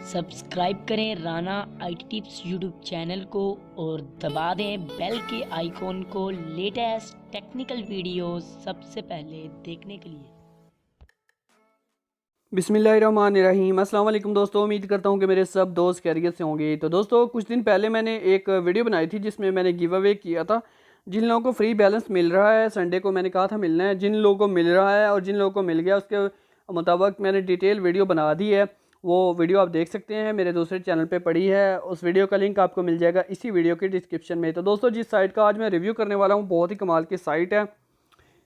Subscribe करें Rana IT tips YouTube channel को और दबा दें बेल के आइकॉन को लेटेस्ट टेक्निकल वीडियोस सबसे पहले देखने के लिए। बिस्मिल्लाहिर्रहमानिर्रहीम। अस्सलाम वालेकुम दोस्तों, उम्मीद करता हूँ कि मेरे सब दोस्त खैरियत से होंगे। तो दोस्तों, कुछ दिन पहले मैंने एक वीडियो बनाई थी जिसमें मैंने गिव अवे किया था। जिन लोगों को फ्री बैलेंस मिल रहा है, संडे को मैंने कहा था मिलना है, जिन लोगों को मिल रहा है और जिन लोगों को मिल गया उसके मुताबिक मैंने डिटेल वीडियो बना दी है। वो वीडियो आप देख सकते हैं, मेरे दूसरे चैनल पे पड़ी है। उस वीडियो का लिंक आपको मिल जाएगा इसी वीडियो के डिस्क्रिप्शन में। तो दोस्तों, जिस साइट का आज मैं रिव्यू करने वाला हूँ बहुत ही कमाल की साइट है।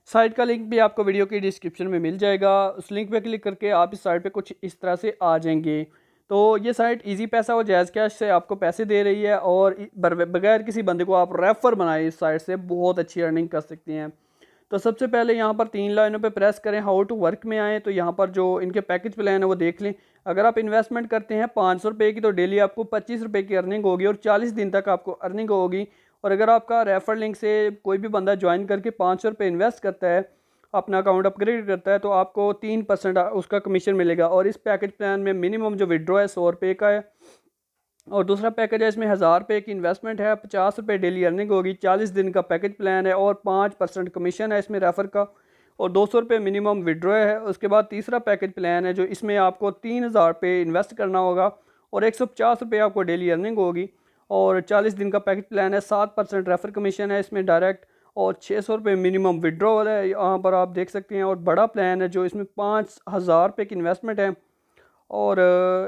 साइट का लिंक भी आपको वीडियो के डिस्क्रिप्शन में मिल जाएगा। उस लिंक पे क्लिक करके आप इस साइट पे कुछ इस तरह से आ जाएंगे। तो ये साइट इजी पैसा और जैज़ कैश से आपको पैसे दे रही है और बगैर किसी बंदे को आप रेफ़र बनाए इस साइट से बहुत अच्छी अर्निंग कर सकते हैं। तो सबसे पहले यहाँ पर 3 लाइनों पे प्रेस करें, हाउ टू वर्क में आएँ। तो यहाँ पर जो इनके पैकेज प्लान है वो देख लें। अगर आप इन्वेस्टमेंट करते हैं 500 रुपये की तो डेली आपको 25 रुपये की अर्निंग होगी और 40 दिन तक आपको अर्निंग होगी। और अगर आपका रेफर लिंक से कोई भी बंदा ज्वाइन करके 500 रुपये इन्वेस्ट करता है, अपना अकाउंट अपग्रेड करता है, तो आपको 3% उसका कमीशन मिलेगा। और इस पैकेज प्लान में मिनिमम जो विड्रॉ है 100 रुपये का है। और दूसरा पैकेज है, इसमें 1000 रुपये की इन्वेस्टमेंट है, 50 रुपये डेली अर्निंग होगी, 40 दिन का पैकेज प्लान है और 5% कमीशन है इसमें रेफ़र का और 200 रुपये मिनिमम विड्रॉ है। उसके बाद तीसरा पैकेज प्लान है जो इसमें आपको 3000 रुपये इन्वेस्ट करना होगा और 150 रुपये आपको डेली अर्निंग होगी और 40 दिन का पैकेज प्लान है। 7% रेफ़र कमीशन है इसमें डायरेक्ट और 600 रुपये मिनिमम विड्रॉल है, यहाँ पर आप देख सकते हैं। और बड़ा प्लान है जो इसमें 5000 रुपये की इन्वेस्टमेंट है और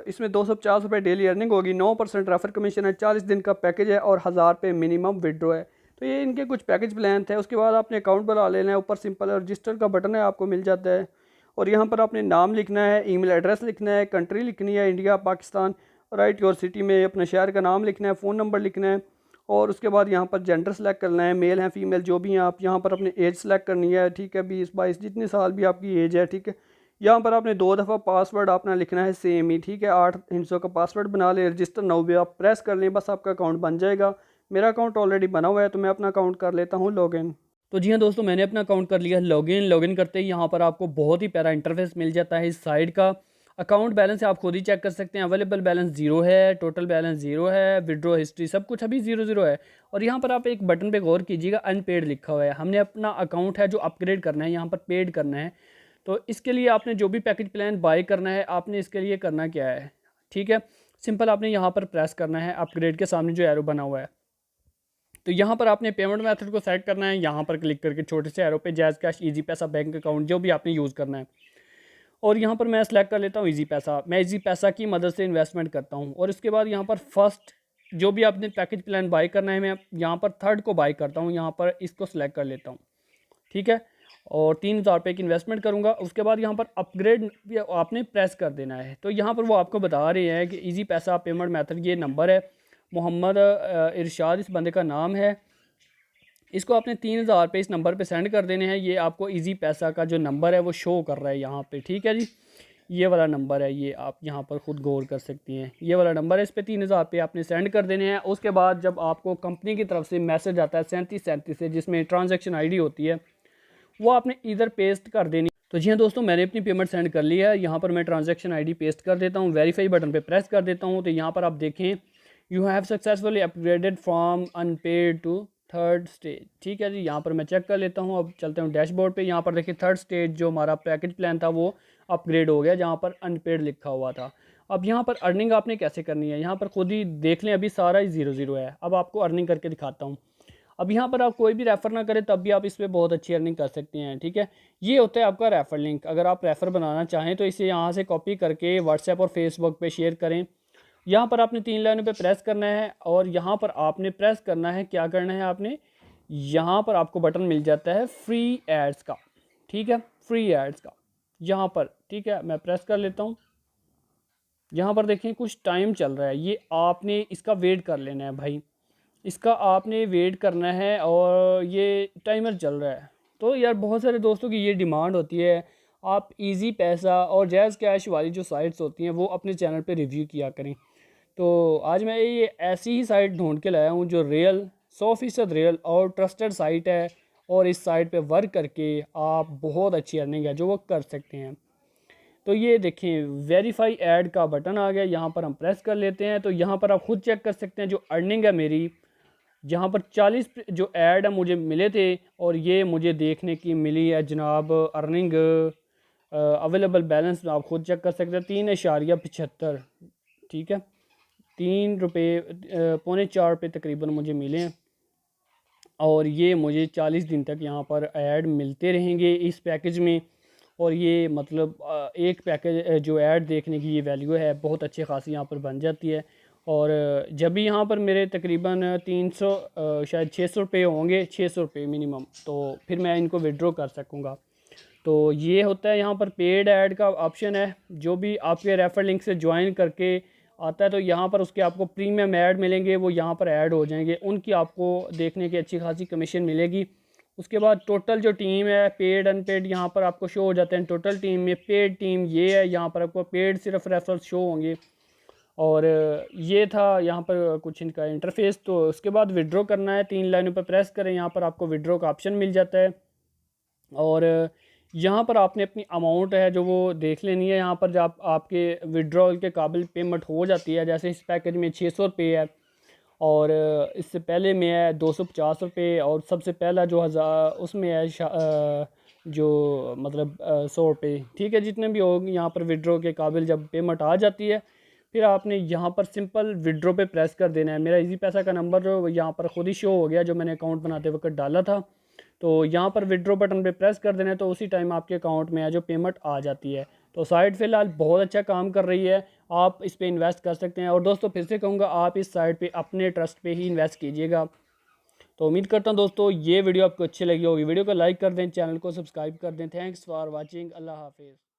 इसमें 250 रुपये डेली अर्निंग होगी, 9% रेफर कमीशन है, 40 दिन का पैकेज है और 1000 रुपये मिनिमम विड्रॉ है। तो ये इनके कुछ पैकेज प्लान थे। उसके बाद आपने अकाउंट बना लेना है, ऊपर सिंपल रजिस्टर का बटन है आपको मिल जाता है और यहाँ पर आपने नाम लिखना है, ईमेल एड्रेस लिखना है, कंट्री लिखनी है India Pakistan, right your city में अपने शहर का नाम लिखना है, फ़ोन नंबर लिखना है और उसके बाद यहाँ पर जेंडर सेलेक्ट करना है, मेल है फीमेल जो भी हैं आप। यहाँ पर अपनी एज सेलेक्ट करनी है, ठीक है, 20-22 जितने साल भी आपकी एज है, ठीक है। यहाँ पर आपने 2 दफ़ा पासवर्ड अपना लिखना है सेम ही, ठीक है। 8 हिंसों का पासवर्ड बना ले, रजिस्टर नाउ भी आप प्रेस कर लें, बस आपका अकाउंट बन जाएगा। मेरा अकाउंट ऑलरेडी बना हुआ है तो मैं अपना अकाउंट कर लेता हूँ लॉगिन। तो जी हाँ दोस्तों, मैंने अपना अकाउंट कर लिया है लॉगिन करते ही यहाँ पर आपको बहुत ही प्यारा इंटरफेस मिल जाता है इस साइट का। अकाउंट बैलेंस आप खुद ही चेक कर सकते हैं। अवेलेबल बैलेंस 0 है, टोटल बैलेंस 0 है, विड्रॉ हिस्ट्री सब कुछ अभी 0 है। और यहाँ पर आप एक बटन पे गौर कीजिएगा, अनपेड लिखा हुआ है। हमने अपना अकाउंट है जो अपग्रेड करना है, यहाँ पर पेड करना है। तो इसके लिए आपने जो भी पैकेज प्लान बाय करना है, आपने इसके लिए करना क्या है, ठीक है, सिंपल आपने यहाँ पर प्रेस करना है अपग्रेड के सामने जो एरो बना हुआ है। तो यहाँ पर आपने पेमेंट मेथड को सेलेक्ट करना है, यहाँ पर क्लिक करके छोटे से एरो पे जैज़ कैश, इजी पैसा, बैंक अकाउंट जो भी आपने यूज़ करना है। और यहाँ पर मैं सेलेक्ट कर लेता हूँ इजी पैसा। मैं इजी पैसा की मदद से इन्वेस्टमेंट करता हूँ। और इसके बाद यहाँ पर फर्स्ट जो भी आपने पैकेज प्लान बाय करना है, मैं यहाँ पर थर्ड को बाय करता हूँ, यहाँ पर इसको सिलेक्ट कर लेता हूँ, ठीक है। और 3000 रुपये की इन्वेस्टमेंट करूँगा। उसके बाद यहाँ पर अपग्रेड आपने प्रेस कर देना है। तो यहाँ पर वो आपको बता रहे हैं कि इजी पैसा पेमेंट मेथड, ये नंबर है, मोहम्मद इरशाद इस बंदे का नाम है, इसको आपने 3000 रुपये इस नंबर पे सेंड कर देने हैं। ये आपको इजी पैसा का जो नंबर है वो शो कर रहा है यहाँ पे, ठीक है जी। ये वाला नंबर है, ये आप यहाँ पर ख़ुद गौर कर सकती हैं, ये वाला नंबर है। इस पर 3000 रुपये आपने सेंड कर देने हैं। उसके बाद जब आपको कंपनी की तरफ से मैसेज आता है 3737 से, जिसमें ट्रांजैक्शन आईडी होती है, वो आपने इधर पेस्ट कर देनी। तो जी हाँ दोस्तों, मैंने अपनी पेमेंट सेंड कर ली है। यहाँ पर मैं ट्रांजैक्शन आईडी पेस्ट कर देता हूँ, वेरीफाई बटन पे प्रेस कर देता हूँ। तो यहाँ पर आप देखें, you have successfully upgraded from unpaid to third stage, ठीक है जी। यहाँ पर मैं चेक कर लेता हूँ। अब चलते हूँ डैशबोर्ड पे। यहाँ पर देखिए थर्ड स्टेज जो हमारा पैकेज प्लान था वो अपग्रेड हो गया, जहाँ पर अनपेड लिखा हुआ था। अब यहाँ पर अर्निंग आपने कैसे करनी है, यहाँ पर खुद ही देख लें, अभी सारा ही 0 है। अब आपको अर्निंग करके दिखाता हूँ। अब यहाँ पर आप कोई भी रेफ़र ना करें तब भी आप इस पर बहुत अच्छी अर्निंग कर सकते हैं, ठीक है। ये होता है आपका रेफ़र लिंक। अगर आप रेफ़र बनाना चाहें तो इसे यहाँ से कॉपी करके व्हाट्सएप और फेसबुक पे शेयर करें। यहाँ पर आपने 3 लाइनों पे प्रेस करना है और यहाँ पर आपने प्रेस करना है, क्या करना है आपने, यहाँ पर आपको बटन मिल जाता है फ्री एड्स का, ठीक है, फ्री एड्स का यहाँ पर, ठीक है। मैं प्रेस कर लेता हूँ। यहाँ पर देखें कुछ टाइम चल रहा है, ये आपने इसका वेट कर लेना है भाई, इसका आपने वेट करना है और ये टाइमर चल रहा है। तो यार बहुत सारे दोस्तों की ये डिमांड होती है, आप इजी पैसा और जैज़ कैश वाली जो साइट्स होती हैं वो अपने चैनल पे रिव्यू किया करें। तो आज मैं ये ऐसी ही साइट ढूंढ के लाया हूँ जो रियल 100% रियल और ट्रस्टेड साइट है और इस साइट पे वर्क करके आप बहुत अच्छी अर्निंग है जो वो कर सकते हैं। तो ये देखें वेरीफाई ऐड का बटन आ गया, यहाँ पर हम प्रेस कर लेते हैं। तो यहाँ पर आप खुद चेक कर सकते हैं जो अर्निंग है मेरी, जहाँ पर 40 जो ऐड है मुझे मिले थे और ये मुझे देखने की मिली है जनाब अर्निंग। अवेलेबल बैलेंस आप खुद चेक कर सकते हैं 3.75, ठीक है, 3 रुपये पौने 4 पे तकरीबन मुझे मिले हैं। और ये मुझे 40 दिन तक यहाँ पर ऐड मिलते रहेंगे इस पैकेज में। और ये मतलब एक पैकेज जो ऐड देखने की ये वैल्यू है बहुत अच्छी खासी यहाँ पर बन जाती है। और जब भी यहाँ पर मेरे तकरीबन 300 शायद 600 रुपये होंगे, 600 रुपये मिनिमम, तो फिर मैं इनको विड्रॉ कर सकूँगा। तो ये होता है यहाँ पर पेड ऐड का ऑप्शन है। जो भी आपके रेफर लिंक से ज्वाइन करके आता है तो यहाँ पर उसके आपको प्रीमियम ऐड मिलेंगे, वो यहाँ पर ऐड हो जाएंगे, उनकी आपको देखने की अच्छी खासी कमीशन मिलेगी। उसके बाद टोटल जो टीम है पेड अनपेड यहाँ पर आपको शो हो जाते हैं। टोटल टीम में पेड टीम ये है, यहाँ पर आपको पेड सिर्फ रेफरल शो होंगे। और ये था यहाँ पर कुछ इनका इंटरफेस। तो उसके बाद विड्रॉ करना है, 3 लाइनों पर प्रेस करें, यहाँ पर आपको विड्रॉ का ऑप्शन मिल जाता है। और यहाँ पर आपने अपनी अमाउंट है जो वो देख लेनी है। यहाँ पर जब आपके विड्रॉल के काबिल पेमेंट हो जाती है, जैसे इस पैकेज में 600 रुपये है और इससे पहले में है 250 रुपये, और सबसे पहला जो उसमें है जो मतलब 100 रुपये, ठीक है, जितने भी होंगे यहाँ पर विड्रॉ के काबिल जब पेमेंट आ जाती है फिर आपने यहाँ पर सिंपल विड्रॉ पे प्रेस कर देना है। मेरा इजी पैसा का नंबर जो यहाँ पर खुद ही शो हो गया जो मैंने अकाउंट बनाते वक्त डाला था। तो यहाँ पर विड्रॉ बटन पे प्रेस कर देना है, तो उसी टाइम आपके अकाउंट में है जो पेमेंट आ जाती है। तो साइट फ़िलहाल बहुत अच्छा काम कर रही है, आप इस पर इन्वेस्ट कर सकते हैं। और दोस्तों फिर से कहूँगा आप इस साइट पे अपने ट्रस्ट पे ही इन्वेस्ट कीजिएगा। तो उम्मीद करता हूँ दोस्तों ये वीडियो आपको अच्छी लगी होगी। वीडियो को लाइक कर दें, चैनल को सब्सक्राइब कर दें। Thanks for watching. अल्लाह हाफिज़।